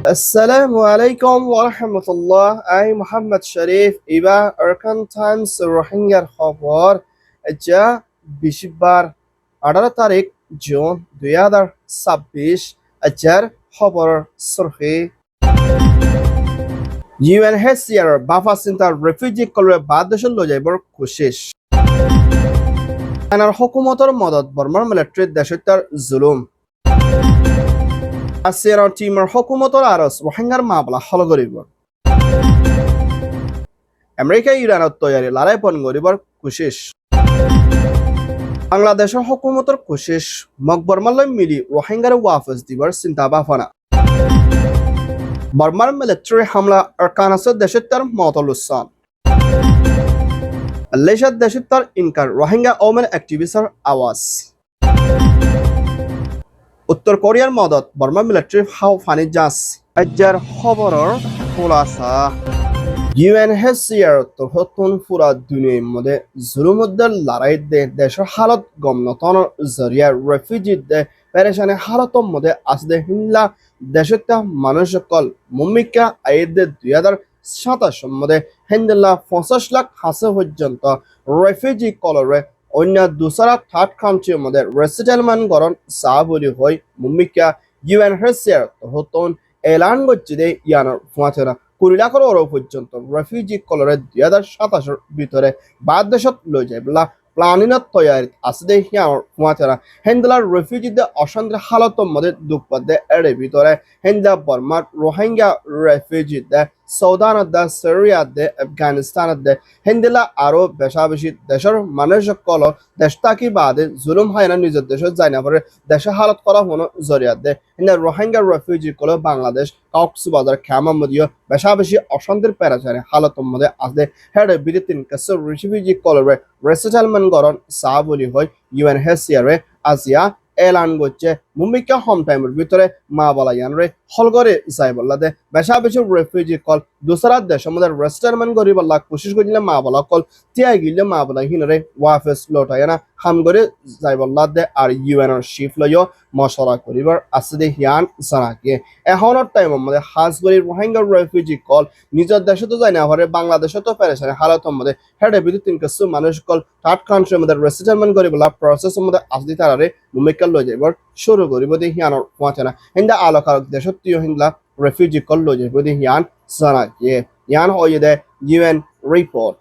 Assalamu alaikum wa rahmatullah. I Muhammad Sharif Iba Arkan Times রোহিঙ্গার খবর যা 20 18 তারিখ জুন 2026 আজার খবর সরহি UNHCR বাফা সেন্টার রেফিউজি কলরে বাদশন লজাইবর কোশিশ আনার হুকুমতর মদত বর্মার মিলিটারি দেশতার জুলুম আসিয়ার টিমের হুকুমতর আরস রোহিঙ্গার মামলা হল গরিবর আমেরিকা ইরানত তৈয়ারি লড়াই পণ গরিবর কোশিশ বাংলাদেশের হুকুমতর কোশিশ মকবরমাল্লাই মিলি রোহিঙ্গার ওয়াফস দিবার চিন্তা ভাবনা বর্মার মিলিটারি হামলা আরকানাসের দেশতার মতলুসান মালয়েশিয়ার দেশতার ইনকার রোহিঙ্গা ওমেন অ্যাক্টিভিস্টের আওয়াজ উত্তর কোরিয়ার মদত বর্মা মিলিটারি হাও ফানি জাস আজার খবরের খোলাসা UNHCR তহতন পুরা দুনিয়ার মধ্যে জুলুমদের লড়াই দে দেশের হালত গমনতন জরিয়া রেফিউজি দে পেরেশানি হালতর মধ্যে আসদে হিমলা দেশটা মানুষ সকল মুমিকা আইদে 2027 মধ্যে হিন্দলা 50 লাখ হাসে পর্যন্ত রেফিউজি কলরে অন্য দুসরা থার্ড কান্ট্রির মধ্যে রেসেটেলমেন্ট গরণ চা বলি হয় মুমিকা UNHCR তহতন এলান করছে দে ইয়ানোর ফুয়াছেনা 20 লাখের পর্যন্ত রেফিউজি কলরে 2027 ভিতরে বাদ দেশত লৈ যায় বলা প্লানিনত তৈয়ারি আছে দে ইয়ানোর ফুয়াছেনা হেন্দলার রেফিউজিদের অশান্তির হালতর মধ্যে দুঃখপদে এর ভিতরে হেন্দা বর্মার রোহিঙ্গা রেফিউজিদের সৌদানদে সিরিয়াদে আফগানিস্তানদে হেন্দলা আরো বেশি দেশের মানুষ সকল দেশ থাকি বাদে জুলুম হয় না নিজের দেশে যায় না পরে দেশে হালত করা হনো জরিয়াদে হেন্দা রোহিঙ্গা রেফিউজি কল বাংলাদেশ কক্সবাজার খামামদিও বেশি অশান্তির পেরাচারে হালতর মধ্যে আছে হেড বিদিন কাছে রেফিউজি কলরে রেসেটেলমেন্ট গরণ চা বলি হয় UNHCR আজিয়া এলান করছে মুম্বিকা হোম টাইমের ভিতরে মা বলা ইয়ানরে হলগরে যাই বললাদে বেশি রেফিউজি কল দুসরা দেশের মধ্যে রেস্টারমেন্ট করি বললা কোশিশ করিলে মা বলা কল তিয়াই গিলে মা বলা হিনরে ওয়াফেস লটাই না হাম করে যাই বললাদে আর ইউএনর শিফ লইও মশলা করিবার আছে দে হিয়ান জানাকে এখনের টাইমের মধ্যে হাজগরি রোহিঙ্গা রেফিউজি কল নিজের দেশে তো যায় না হরে বাংলাদেশে তো পেরেছে হালতের মধ্যে হেডে বিদ্যুৎ কিছু মানুষ কল থার্ড কান্ট্রির মধ্যে রেস্টারমেন্ট করি বলা প্রসেসের মধ্যে আসদি তারারে মুম্বিকা লৈ যাইবার শুরু করিব দে হিয়ানোর পৌঁছে না হিন্দা আলোকারক দেশত্বীয় হিন্দলা রেফিউজি কল লৈ যাইব দে হিয়ান জানাকে ইয়ান হয়ে দে UN রিপোর্ট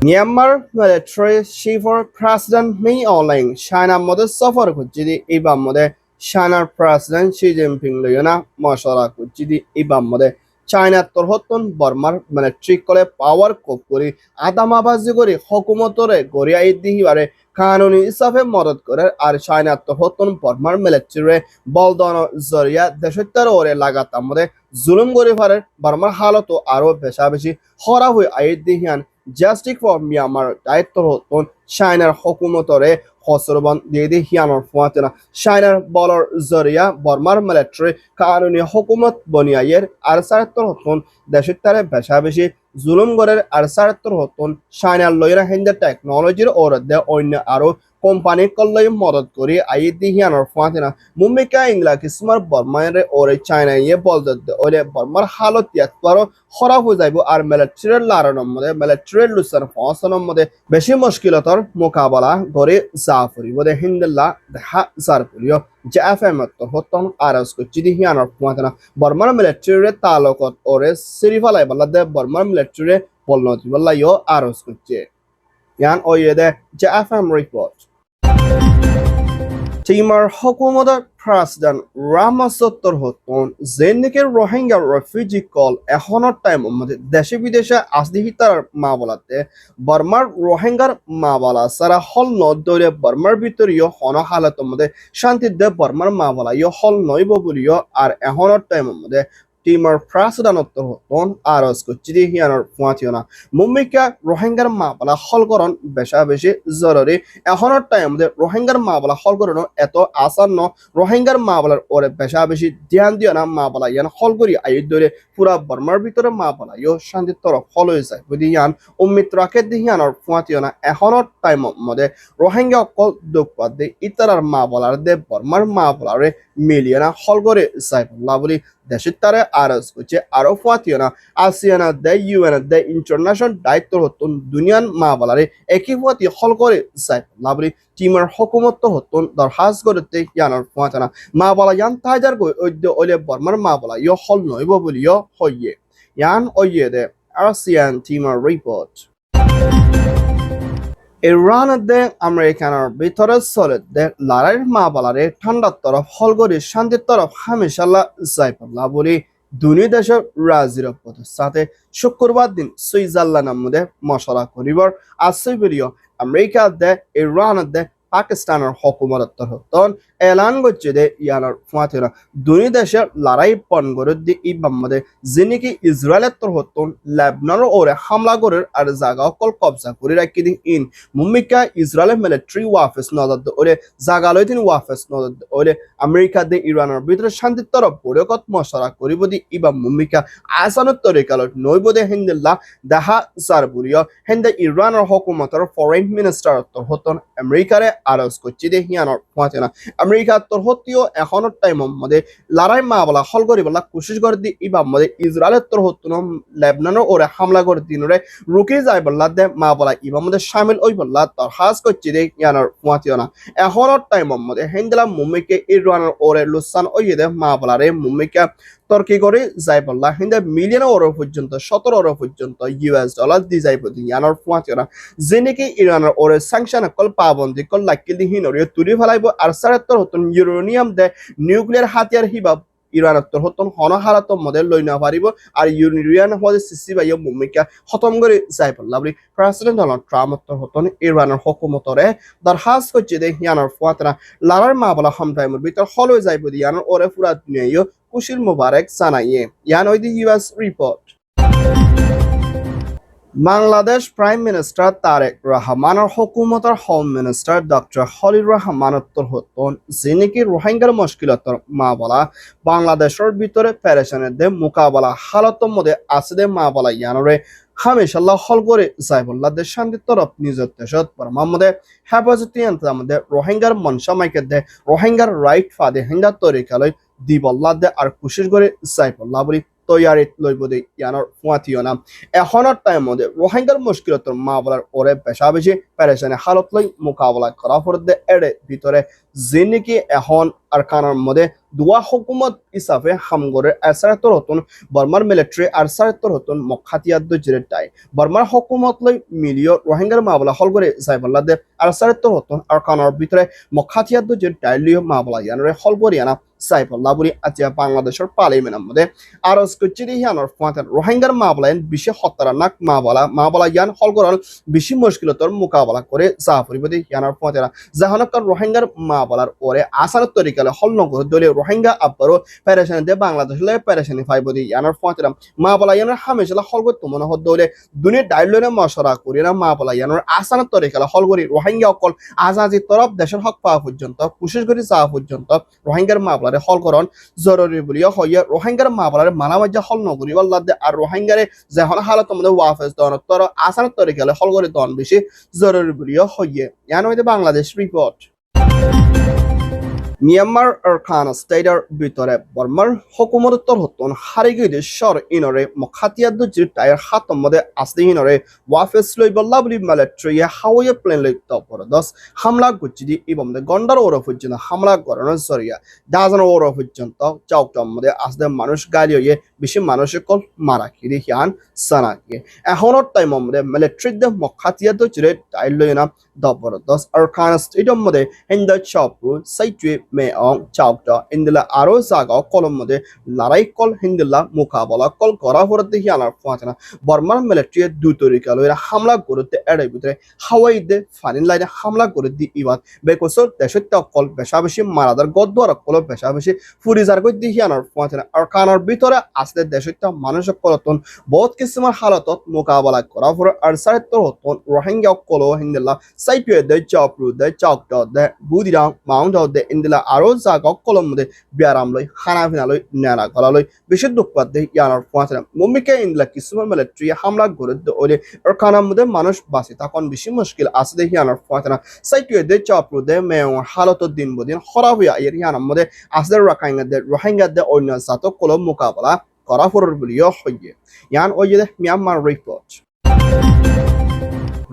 মিয়ানমার মিলিটারি চিফর প্রেসিডেন্ট মি অনলাইন চায়নার মধ্যে সফর করছে দি এবার মধ্যে চায়নার প্রেসিডেন্ট শি জিনপিং লইনা মশলা করছে দি এবার মধ্যে চায়নার তরহতন বর্মার মিলিটারি কলে পাওয়ার কোপ করি আদামাবাজি করি হকুমতরে গড়িয়াই দিহিবারে কানুনি হিসাবে মদত করে আর চায়নার তরহতন বর্মার মিলিটারি বলদন জরিয়া দেশত্যার ওরে লাগাতার মধ্যে জুলুম করে পারে বর্মার হালত আরো বেশি হরা হয়ে আই দিহিয়ান জাস্টিস ফর মিয়ানমার দায়িত্ব হতন চায়নার হকুমতরে হসরবন দিয়ে দিয়ে হিয়ানোর ফুয়াতেনা চায়নার বলর জরিয়া বর্মার মিলিটারি কানুনি হকুমত বনিয়াইয়ের আর সারাত্তর হতন দেশের তারে বেশি জুলুম গড়ের আর সারাত্তর হতন চায়নার লইরা হিন্দা টেকনোলজির ওরদে অন্য আরো কোম্পানি কল্লই মদত করি আই দিহিয়ানোর ফুয়াতেনা মুম্বিকা ইংলা কিসমার বর্মায়ের ওরে চায়না ইয়ে বলতে ওরে বর্মার হালত ইয়াতবারও খরা হয়ে যাইব আর মিলিটারির লাড়ানোর মধ্যে মিলিটারির লুসার ফসনের মধ্যে বেশি মুশকিলতর মোকাবেলা করে যা ফুরিব দে হিন্দুল্লাহ দেখা যার ফুরিও যে FM হতন আরজ করছি দিহিয়ানোর ফুয়াতেনা বর্মার মিলিটারির তালুকত ওরে সিরিফালাই বলা দে বর্মার মিলিটারি বলনতি বললা ইও আরজ করছে ইয়ান ওয়ে দে যে FM রিপোর্ট টিমার হুকুমতের প্রেসিডেন্ট রামাসত্তর হতন যেদিকে রোহিঙ্গা রেফিউজি কল এখনের টাইমের মধ্যে দেশে বিদেশে আসদিহিতার মা বলাতে বর্মার রোহিঙ্গার মা বলা সারা হল নদরে বর্মার ভিতরীয় হন হালতের মধ্যে শান্তি দে বর্মার মা বলা ইয় হল নইব বলিও আর এখনের টাইমের মধ্যে টিমার প্রেসিডেন্টর হতন আরজ করছি হিয়ানোর ফুয়াতিওনা মুম্বিকা রোহিঙ্গার মা বলা হলকরণ বেশা বেশি জরুরি এখনের টাইম রোহিঙ্গার মা বলা হলকরণ এত আসান্ন রোহিঙ্গার মা বলার ওরে বেশা বেশি ধ্যান দিও না মা বলা ইয়ান হল করি আই ধরে পুরা বর্মার ভিতরে মা বলা ইয় শান্তির তরফ হল হয়ে যায় বুঝি ইয়ান উম্মিত রাখে দিহিয়ানোর ফুয়াতিওনা এখনের টাইম মধ্যে রোহিঙ্গা অকল দুঃখ পাদ দে ইতারার মা বলার দে বর্মার মা বলারে মিলিয়না হল করে যায় বলা বলি দেশের তারে আরজ করছে আরো ফুয়াতিওনা আসিয়ানা দে ইউএন দে ইন্টারন্যাশনাল দায়িত্ব হতন দুনিয়ান মা বলারে একই ফুয়াতি হল করে যায় বলা বলি টিমের হকুমত হতন দরখাস্ত করতে ইয়ানোর ফুয়াতিওনা মা বলা ইয়ান তাইজার গই ঐদ্য ওলে বর্মার মা বলা ইয় হল নইব বলি ইয় হইয়ে ইয়ান ওইয়ে দে ASEAN Timor Report. ইরানদে আমেরিকানের ভিতরে চলে লড়াইয়ের মা বলারে ঠান্ডার তরফ হলগরি শান্তির তরফ হামেশাল্লাহ যাই পাল্লা বলি দুই দেশের রাজির সাথে শুক্রবার দিন সুইজারল্যান্ডের মধ্যে মশলা করিবার আছে বলিও আমেরিকা দে ইরান দে পাকিস্তানের হকুমতর হতন এলান করছে দে ইয়ানোর ফুয়াতিরা দুই দেশের লড়াই পণ করে দি ইবাম মধ্যে যিনি কি ইসরায়েলের তর হতন লেবনানের ওরে হামলা করে আর জায়গা অকল কবজা করে রাখি দিন ইন মুম্বিকা ইসরায়েলের মিলিটারি ওয়াফেস নজর ওরে জায়গা লই তিনি ওয়াফেস নজর ওরে আমেরিকা দে ইরানের ভিতরে শান্তির তরফ বৈঠকত মশলা করিব দি ইবাম মুম্বিকা আসানের তরিকালত নইব দে হিন্দিল্লা দেখা সার বুড়িয় হেন্দে ইরানের হকুমতর ফরেন মিনিস্টার তর হতন আমেরিকারে আরজ করছি দে হিয়ানোর ফুয়াতিনা আমেরিকা তোর হতিও এখনো টাইম মধ্যে লড়াই মা বলা হল করি বলা কোশিশ করে দি ইবাম মধ্যে ইসরায়েলের তোর হতো লেবনানের ওরে হামলা করে দিনরে রুকি যায় বললা দে মা বলা ইবাম মধ্যে শামিল ওই বললা তোর হাজ করছি দে ইয়ানোর ফুয়াতিও না এখনো টাইম মধ্যে হেন্দিলা মুম্বিকে ইরানের ওরে লুসান ওই দে মা বলা রে মুম্বিকা তর্কি করে যাই বললা হিন্দে মিলিয়ন ওর পর্যন্ত 17 ওর পর্যন্ত US$ দি যাই প্রতি ইয়ানোর ফুয়াতিও না যে নাকি ইরানের ওরে স্যাংশন কল পাবন্দি কল লাকিল দিহিন ওরে তুলি ফেলাইব আর সারাত্তর হতন ইউরেনিয়াম দে নিউক্লিয়ার হাতিয়ার হিবাব ইরানত্তর হতন হনহারাত মডেল লই না পারিব আর ইউরেনিয়াম হদে সিসি বাইয় মুম্বিকা খতম করে যাই বললা বলি প্রেসিডেন্ট ডোনাল্ড ট্রাম্প হতন ইরানের হুকুমতরে দরখাস্ত করছে দে ইয়ানোর ফুয়াতিনা লারার মা বলা হামটাইমর ভিতর হল হয়ে যাইব ইয়ানোর ওরে পুরা দুনিয়ায় খুশির মোবারক জানাইয়ে ইয়ান ওই the US report Bangladesh prime minister Tarique রহমানের হুকুমতের হোম মিনিস্টার ডক্টর খলিল রহমানত্তর হতন যিনি কি রোহিঙ্গার মুশকিলতর মা বলা বাংলাদেশের ভিতরে পেরেশানের দে মোকাবেলা হালতর মধ্যে আছে দে মা বলা ইয়ানরে হামেশাল্লাহ হল করে যাইবুল্লাহ দে শান্তির তরফ নিজের দেশত মধ্যে হেফাজতি মধ্যে রোহিঙ্গার মনসামাইকে দে রোহিঙ্গার রাইট ফাদে হিন্দা তরিকালৈ দিবল্লাহ দে আর কোশিশ করে যাইবুল্লাহ বলি তৈয়ারিত লইব দে ইয়ানোর ফুয়াতিও না এখনের টাইম মধ্যে রোহিঙ্গার মুশকিলতর মা বলার ওরে বেশা বেশি পেরেশানি হালত লই মোকাবেলা করা ফরদে এড়ে ভিতরে যিনি কি এখন আর কানার মধ্যে দুয়া হুকুমত হিসাবে হামগরের আসারাতর হতন বর্মার মিলিটারি আর সারাতর হতন মখাতিয়াদ্দ জিরের টাই বর্মার হুকুমত লই মিলিয় রোহিঙ্গার মা বলা হল করে যাইবল্লা দে আর সারাতর হতন আর কানার ভিতরে মখাতিয়াদ্দ জিরের টাই লিও মা বলা ইয়ানরে হল করিয়ানা সাইফুল্লাহ বলি আজকে বাংলাদেশের পার্লামেন্টের মধ্যে আরজ করছি ইয়ানোর ফুয়াতিনা রোহিঙ্গার মা বলা বেশি খতরনাক মা বলা ইয়ান হল করার বেশি মুশকিলতর মোকাবেলা করে যা পরিব দে ইয়ানোর ফুয়াতিনা জাহানকার রোহিঙ্গার মা বলার ওরে আসার তরিকালে হল নগর দলীয় রোহিঙ্গা আব্বারও পেরেশানি দে বাংলাদেশে পেরেশানি ফাইব দি ইয়ানোর ফুয়াতিনা মা বলা ইয়ানোর হামেশালা হল করতে মনে হদ দলে দুনিয়া ডাইলনে মশরা করি না মা বলা ইয়ানোর আসার তরিকালে হল করি রোহিঙ্গা অকল আজাদি তরফ দেশের হক পাওয়া পর্যন্ত কোশিশ করি যাওয়া পর্যন্ত রোহিঙ্গার মা বলা হল করন জরুরি বলিয়া হইয়া রোহিঙ্গার মা বলার মালামাজ্জা হল নগরী বল্লা দে আর রোহিঙ্গারে যখন হালত মধ্যে ওয়াফেস দন তর আসার তরিকালে হল করে দন বেশি জরুরি বলিয়া হইয়া ইয়ান হইতে বাংলাদেশ রিপোর্ট মিয়ানমার আরকান স্টেটের ভিতরে বর্মার হুকুমতর হতন হারিগির শর ইনরে মখাতিয়াদ্দ জির টায়ার হাতম মধ্যে আসতে ইনরে ওয়াফেস লই বল্লা বলি মিলিটারি হাওয়ে প্লেন লই তপরদস হামলা গুচ্ছি দি এবং গন্ডার ওর পর্যন্ত হামলা করানোর জরিয়া ডাজন ওর পর্যন্ত চাউকটার মধ্যে আসতে মানুষ গাড়ি হয়ে বেশি মানুষের কল মারা কিরি হিয়ান সানাকে এখনের টাইম মধ্যে মিলিটারি দে মখাতিয়াদ্দ জিরে টায়ার লই না তপরদস আরকান স্টেটের মধ্যে হিন্দা চাপরু সাইটুয়ে মেয়ং চাউটা ইন্দিলা আরো জাগা কলম মধ্যে লড়াই কল হিন্দিল্লা মোকাবলা কল করা হরতে হিয়ানার ফাঁচনা বর্মার মিলিটারি দুই তরিকা লইরা হামলা করতে এড়াই ভিতরে হাওয়াই দে ফানিন লাইনে হামলা করে দি ইবাদ বেকসর দেশত কল বেশাবেশি মারাদার গদ্দার কল বেশাবেশি ফুরিজার কই দি হিয়ানার ফাঁচনা আর কানার ভিতরে আসলে দেশত মানুষ কলতন বহুত কিসিমার হালতত মোকাবলা করা হর আর সাইতর হতন রোহিঙ্গা কল হিন্দিল্লা সাইটুয়ে দে চাপরু দে চাকটা দে বুদিরাং মাউন্ট দে ইন্দিলা আরো জাগা কলম মধ্যে বিয়ারাম লই খানা ফিনা লই নেরা গলা লই বেশি দুঃখপাত দে ইয়ানার ফাঁচনা মুম্বিকে ইন্দিলা কিসিমার মিলিটারি হামলা করে দে ওলে আর কানার মধ্যে মানুষ বাঁচে তখন বেশি মুশকিল আছে দে ইয়ানার ফাঁচনা সাইটুয়ে দে চাপরু দে মেয়ং হালতত দিন বদিন খারাপ হইয়া এর ইয়ানার মধ্যে আসলে রোহিঙ্গা দে অন্য জাত কলম মোকাবলা করা হরর বলিও হইয়ে ইয়ান ওই যে মিয়ানমার রিপোর্ট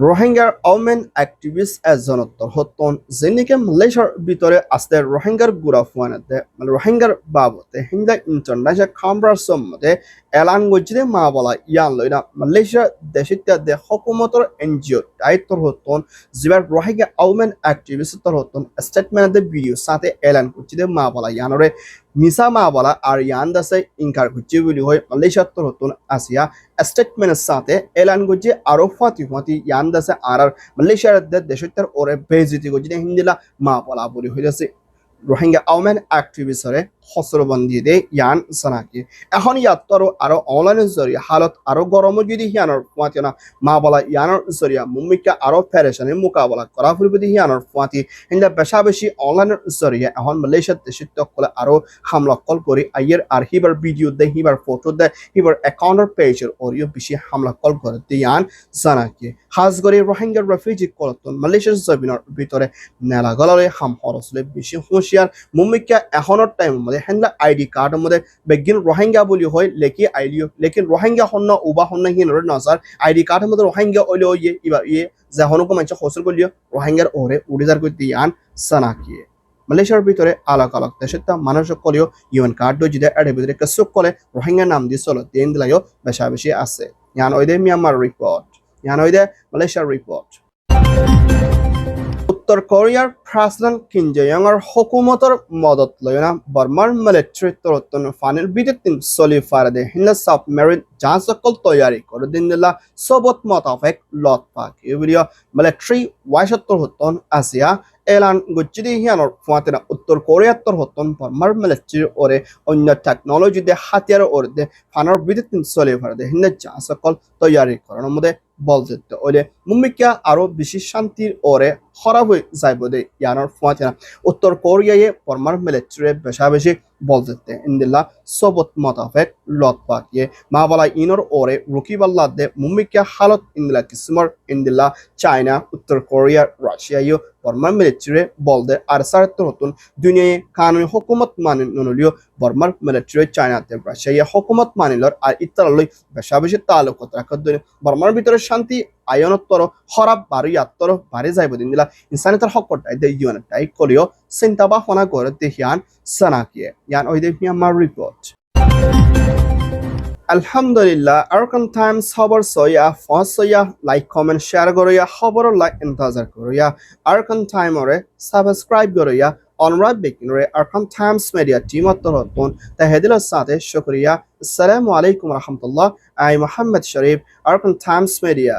রোহিঙ্গার ওমেন অ্যাক্টিভিস্ট এজনত হতন যেনিকে মালয়েশিয়ার ভিতরে আসতে রোহিঙ্গার গুড়া ফুয়ানাতে রোহিঙ্গার বাবতে হিন্দা ইন্টারন্যাশনাল কনফারেন্সের মধ্যে এলান গজিদে মা বলা ইয়ান লইনা মালয়েশিয়া দেশিতা দে হকুমতর এনজিও দায়িত্ব হতন যিবার রোহিঙ্গা ওমেন অ্যাক্টিভিস্ট হতন স্টেটমেন্ট দে ভিডিও সাথে এলান গজিদে মা বলা ইয়ানরে মিসা মা বলা আর ইয়ান দাসে ইনকার গজি বলি হয় মালয়েশিয়ার হতন আসিয়া স্টেটমেন্টের সাথে এলান গজি আরো ফাতি ইয়ান দাসে আর মালয়েশিয়ার দেশিতার ওরে বেজিতি গজিদে হিন্দিলা মা বলা বলি হইছে রোহিঙ্গা ওমেন অ্যাক্টিভিস্টরে হসরবন্দি দে ইয়ান সানাকি এখন ইয়াত্তর আরো অনলাইনের জরিয়া হালত আরো গরম যদি হিয়ানোর ফুয়াতি না মা বলা ইয়ানোর জরিয়া মুম্বিকা আরো ফেরেশনের মোকাবলা করা ফুরবদি হিয়ানোর ফুয়াতি হিন্দা বেশা বেশি অনলাইনের জরিয়া এখন মালয়েশিয়ার দেশে তকলে আরো হামলা কল করে আইয়ের আর হিবার ভিডিও দে হিবার ফটো দে হিবার অ্যাকাউন্টের পেজের ওরিও বেশি হামলা কল করে ইয়ান জানাকি হাজ করে রোহিঙ্গা রেফিউজি কলতন মালয়েশিয়ার জমিনের ভিতরে নেলা গলারে হাম হরসলে বেশি হুঁশিয়ার মুম্বিকা এখনের টাইম মধ্যে হেনলা আইডি কার্ডের মধ্যে বেগিন রোহিঙ্গা বলি হয় লেকি আইডিও লেকিন রোহিঙ্গা হন্য উবা হন্য হিনরে নজার আইডি কার্ডের মধ্যে রোহিঙ্গা ওইলে ইয়ে ইবা ইয়ে যে হনকো মানুষ হসর করলিও রোহিঙ্গার ওরে উড়িজার করতে ইয়ান সানাকিয়ে মালয়েশিয়ার ভিতরে আলাক আলাক দেশের তা মানুষ কলিও ইউএন কার্ড যদি এর ভিতরে কসুক কলে রোহিঙ্গা নাম দিয়ে চলো দিন দিলাইও বেশা বেশি আছে ইয়ান ওইদে মিয়ানমার রিপোর্ট ইয়ান ওইদে মালয়েশিয়ার রিপোর্ট উত্তর কোরিয়ার প্রেসিডেন্ট কিম জং-এর হুকুমতর মদত লয়না বর্মার মিলিটারি তরতন ফানিল বিদিন চলি ফারাদে হিন্দা সাবমেরিন জাহাজ সকল তৈয়ারি করে দিন দিলা সবত মোতাবেক লত পাক এবিলিও মিলিটারি ওয়াইশত্তর হতন আসিয়া এলান গুচ্ছিদি হিয়ানোর ফুয়াতেনা উত্তর কোরিয়াত্তর হতন বর্মার মিলিটারি ওরে অন্য টেকনোলজি দে হাতিয়ার ওরে দে ফানার বিদিন চলি ফারাদে হিন্দা জাহাজ সকল তৈয়ারি করার মধ্যে বল দিতে ওলে মুম্বিকা আরো বেশি শান্তির ওরে খারাপ হয়ে যাইব দে ইয়ানোর ফুয়াতেনা উত্তর কোরিয়ায় বর্মার মিলিটারি বেশা বেশি বল দিতে ইন্দিল্লা সবত মোতাবেক লত পাকিয়ে মা বলা ইনর ওরে রুকিবাল্লা দে মুম্বিকা হালত ইন্দিলা কিসমর ইন্দিল্লা চায়না উত্তর কোরিয়া রাশিয়ায় বর্মার মিলিটারি বল দে আর সারাত্তর হতুন দুনিয়ায় কানুনি হুকুমত মানে নলিও বর্মার মিলিটারি চায়নাতে রাশিয়া হুকুমত মানিলর আর ইত্তালই বেশা বেশি তালুকত রাখার জন্য বর্মার ভিতরে শান্তি আয়নত্তর খারাপ বাড়ি আত্তর বাড়ি যাইব দিন দিলা ইনসানিয়তের হকটাই দে ইউএনটাই কলিও চিন্তা ভাবনা করে দেখিয়ান সানাকিয়ে ইয়ান ওই দে মিয়ানমার রিপোর্ট আলহামদুলিল্লাহ আরকান টাইমস খবর সয়া ফসয়া লাইক কমেন্ট শেয়ার করিয়া খবর লাইক ইন্তজার করিয়া আরকান টাইমরে সাবস্ক্রাইব করিয়া অনরাইট বেকিনরে আরকান টাইমস মিডিয়া টিম অত্তরতন তাহেদিলের সাথে শুকরিয়া আসসালামু আলাইকুম রহমতুল্লাহ আই Mohammad Sharif Arakan Times media